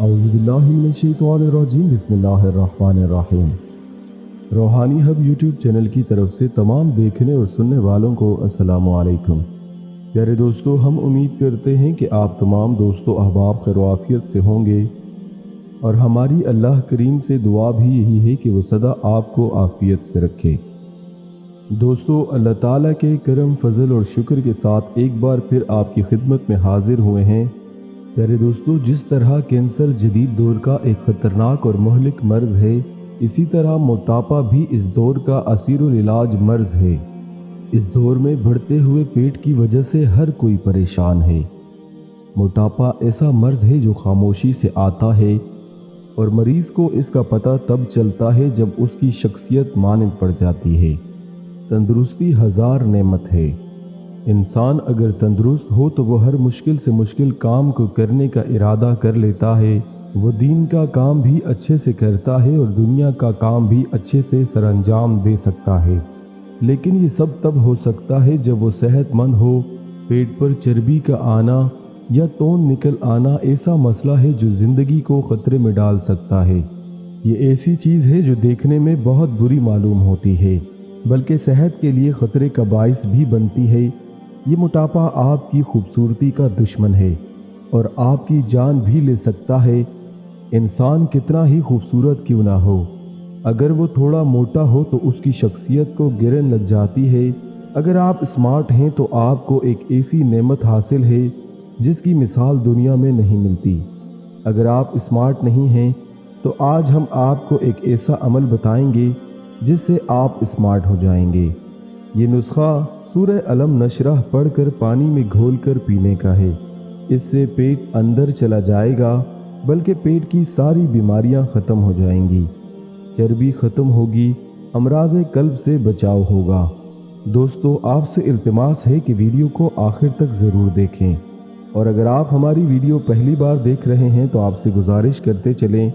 औज़ुबिल्लाहिमिनश्शैतानिर्रजीम बिस्मिल्लाहिर्रहमानिर्रहीम। रूहानी hub YouTube channel की तरफ से तमाम देखने और सुनने वालों को अस्सलामु अलैकुम। प्यारे दोस्तों, हम उम्मीद करते हैं कि आप तमाम दोस्तों अहबाब खैर-ओ-आफियत से होंगे और हमारी अल्लाह करीम से दुआ भी यही है कि वो सदा आपको आफियत से रखे। दोस्तों, अल्लाह ताला के करम फजल और शुक्र के साथ एक बार फिर आपकी खिदमत में हाजिर हुए हैं। प्यारे दोस्तों, जिस तरह कैंसर जदीद दौर का एक ख़तरनाक और मुहलिक मर्ज़ है, इसी तरह मोटापा भी इस दौर का असीरुल इलाज मर्ज़ है। इस दौर में बढ़ते हुए पेट की वजह से हर कोई परेशान है। मोटापा ऐसा मर्ज़ है जो खामोशी से आता है और मरीज़ को इसका पता तब चलता है जब उसकी शख्सियत मानद पड़ जाती है। तंदुरुस्ती हज़ार नेमत है। इंसान अगर तंदुरुस्त हो तो वो हर मुश्किल से मुश्किल काम को करने का इरादा कर लेता है। वो दीन का काम भी अच्छे से करता है और दुनिया का काम भी अच्छे से सरअंजाम दे सकता है। लेकिन ये सब तब हो सकता है जब वो सेहतमंद हो। पेट पर चर्बी का आना या तौन निकल आना ऐसा मसला है जो ज़िंदगी को ख़तरे में डाल सकता है। ये ऐसी चीज़ है जो देखने में बहुत बुरी मालूम होती है, बल्कि सेहत के लिए ख़तरे का बाइस भी बनती है। ये मोटापा आपकी खूबसूरती का दुश्मन है और आपकी जान भी ले सकता है। इंसान कितना ही खूबसूरत क्यों ना हो, अगर वो थोड़ा मोटा हो तो उसकी शख्सियत को गिरन लग जाती है। अगर आप स्मार्ट हैं तो आपको एक ऐसी नेमत हासिल है जिसकी मिसाल दुनिया में नहीं मिलती। अगर आप स्मार्ट नहीं हैं तो आज हम आपको एक ऐसा अमल बताएंगे जिससे आप स्मार्ट हो जाएंगे। ये नुस्खा सूरह अलम नशरह पढ़कर पानी में घोलकर पीने का है। इससे पेट अंदर चला जाएगा, बल्कि पेट की सारी बीमारियां ख़त्म हो जाएंगी, चर्बी ख़त्म होगी, अमराज़े कल्ब से बचाव होगा। दोस्तों, आपसे इल्तिमास है कि वीडियो को आखिर तक ज़रूर देखें और अगर आप हमारी वीडियो पहली बार देख रहे हैं तो आपसे गुजारिश करते चलें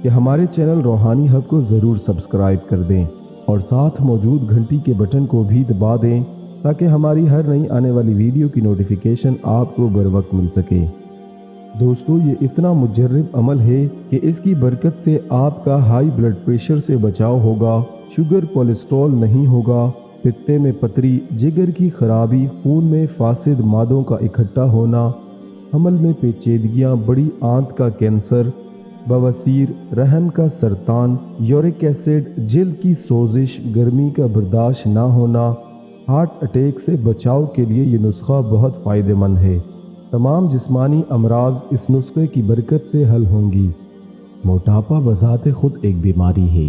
कि हमारे चैनल रूहानी हब को ज़रूर सब्सक्राइब कर दें और साथ मौजूद घंटी के बटन को भी दबा दें ताकि हमारी हर नई आने वाली वीडियो की नोटिफिकेशन आपको बर वक्त मिल सके। दोस्तों, ये इतना मुजर्रब अमल है कि इसकी बरकत से आपका हाई ब्लड प्रेशर से बचाव होगा, शुगर कोलेस्ट्रॉल नहीं होगा, पित्ते में पथरी, जिगर की खराबी, खून में फासिद मादों का इकट्ठा होना, हमल में पेचीदगियाँ, बड़ी आंत का कैंसर, बवासीर, रहम का सरतान, यूरिक एसिड, जिल्द की सोजिश, गर्मी का बर्दाश्त ना होना, हार्ट अटैक से बचाव के लिए ये नुस्खा बहुत फ़ायदेमंद है। तमाम जिस्मानी अमराज इस नुस्खे की बरकत से हल होंगी। मोटापा बज़ाते खुद एक बीमारी है,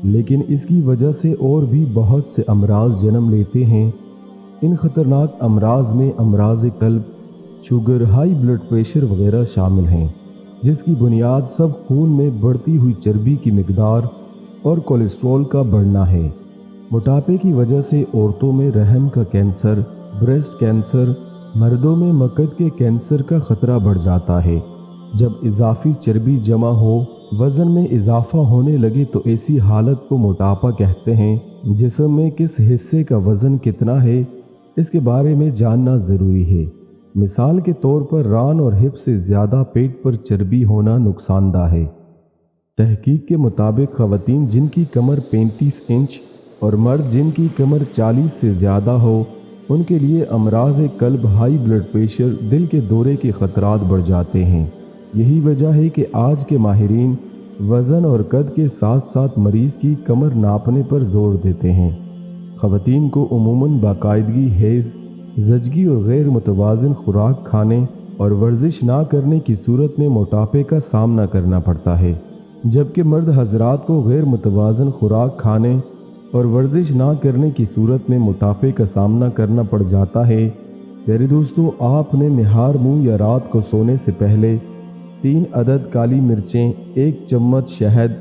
लेकिन इसकी वजह से और भी बहुत से अमराज जन्म लेते हैं। इन ख़तरनाक अमराज में अमराज कल्ब, शुगर, हाई ब्लड प्रेशर वगैरह शामिल हैं, जिसकी बुनियाद सब खून में बढ़ती हुई चर्बी की मिकदार और कोलेस्ट्रॉल का बढ़ना है। मोटापे की वजह से औरतों में रहम का कैंसर, ब्रेस्ट कैंसर, मर्दों में मकद के कैंसर का खतरा बढ़ जाता है। जब इजाफी चर्बी जमा हो, वज़न में इजाफा होने लगे तो ऐसी हालत को मोटापा कहते हैं। जिस्म में किस हिस्से का वज़न कितना है, इसके बारे में जानना ज़रूरी है। मिसाल के तौर पर रान और हिप से ज़्यादा पेट पर चर्बी होना नुकसानदा है। तहकीक के मुताबिक ख़वातीन जिनकी कमर 35 इंच और मर्द जिनकी कमर 40 से ज़्यादा हो, उनके लिए अमराज़ कल्ब, हाई ब्लड प्रेशर, दिल के दौरे के ख़तरात बढ़ जाते हैं। यही वजह है कि आज के माहिरीन वज़न और कद के साथ साथ मरीज़ की कमर नापने पर ज़ोर देते हैं। ख़वातीन को उमूमन बाकायदगी, हैज़, ज़चगी और गैर मुतवाज़िन खुराक खाने और वर्जिश ना करने की सूरत में मोटापे का सामना करना पड़ता है, जबकि मर्द हजरात को गैर मुतवाज़िन खुराक खाने और वर्जिश ना करने की सूरत में मोटापे का सामना करना पड़ जाता है। प्यारे दोस्तों, आपने निहार मुँह या रात को सोने से पहले 3 अदद काली मिर्चें, 1 चम्मच शहद,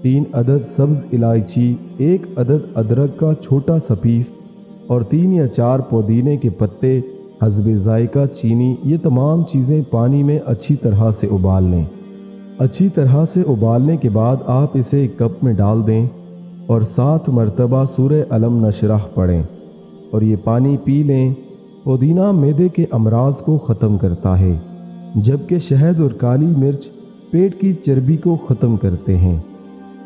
3 अदद सब्ज़ इलायची, 1 अदद अदरक का छोटा सा पीस और 3 या 4 पुदीने के पत्ते, हस्बे ज़ायका चीनी, ये तमाम चीज़ें पानी में अच्छी तरह से उबाल लें। अच्छी तरह से उबालने के बाद आप इसे एक कप में डाल दें और 7 मरतबा सूरह अलम नशरह पढ़ें और ये पानी पी लें। पुदीना मैदे के अमराज को ख़त्म करता है, जबकि शहद और काली मिर्च पेट की चर्बी को ख़त्म करते हैं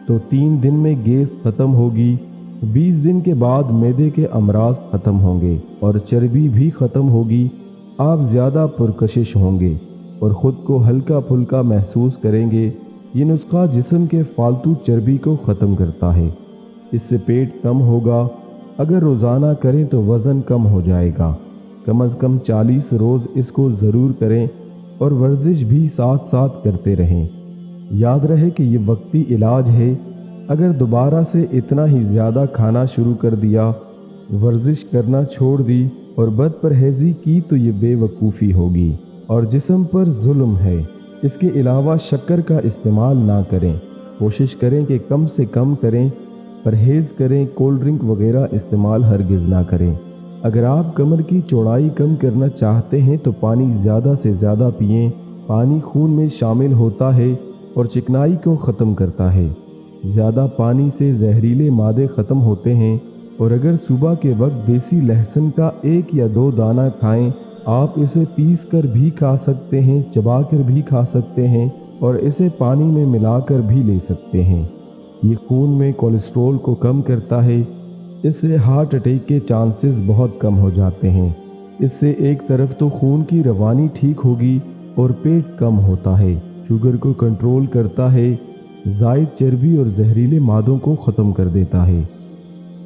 तो 3 दिन में गैस ख़त्म होगी, 20 दिन के बाद मैदे के अमराज ख़त्म होंगे और चर्बी भी ख़त्म होगी। आप ज़्यादा पुरकशिश होंगे और ख़ुद को हल्का फुल्का महसूस करेंगे। ये नुस्खा जिस्म के फालतू चर्बी को ख़त्म करता है। इससे पेट कम होगा। अगर रोज़ाना करें तो वज़न कम हो जाएगा। कम अज़ कम 40 रोज़ इसको ज़रूर करें और वर्जिश भी साथ साथ करते रहें। याद रहे कि ये वक्ती इलाज है। अगर दोबारा से इतना ही ज़्यादा खाना शुरू कर दिया, वर्जिश करना छोड़ दी और बदपरहेज़ी की तो ये बेवकूफ़ी होगी और जिस्म पर जुल्म है। इसके अलावा शक्कर का इस्तेमाल ना करें। कोशिश करें कि कम से कम करें, परहेज़ करें। कोल्ड ड्रिंक वगैरह इस्तेमाल हरगिज़ ना करें। अगर आप कमर की चौड़ाई कम करना चाहते हैं तो पानी ज़्यादा से ज़्यादा पिएं। पानी खून में शामिल होता है और चिकनाई को ख़त्म करता है। ज़्यादा पानी से जहरीले मादे ख़त्म होते हैं। और अगर सुबह के वक्त देसी लहसुन का 1 या 2 दाना खाएं, आप इसे पीस कर भी खा सकते हैं, चबा कर भी खा सकते हैं और इसे पानी में मिलाकर भी ले सकते हैं। ये खून में कोलेस्ट्रॉल को कम करता है। इससे हार्ट अटैक के चांसेस बहुत कम हो जाते हैं। इससे एक तरफ तो खून की रवानी ठीक होगी और पेट कम होता है, शुगर को कंट्रोल करता है, ज़ायद चर्बी और जहरीले मादों को ख़त्म कर देता है।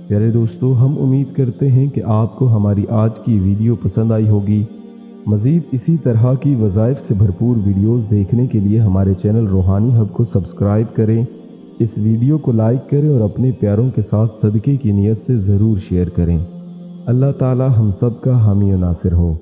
प्यारे दोस्तों, हम उम्मीद करते हैं कि आपको हमारी आज की वीडियो पसंद आई होगी। मज़ीद इसी तरह की वज़ाइफ से भरपूर वीडियोस देखने के लिए हमारे चैनल रूहानी हब को सब्सक्राइब करें। इस वीडियो को लाइक करें और अपने प्यारों के साथ सदक़े की नीयत से ज़रूर शेयर करें। अल्लाह ताला हम सब का हामी और नासिर हो।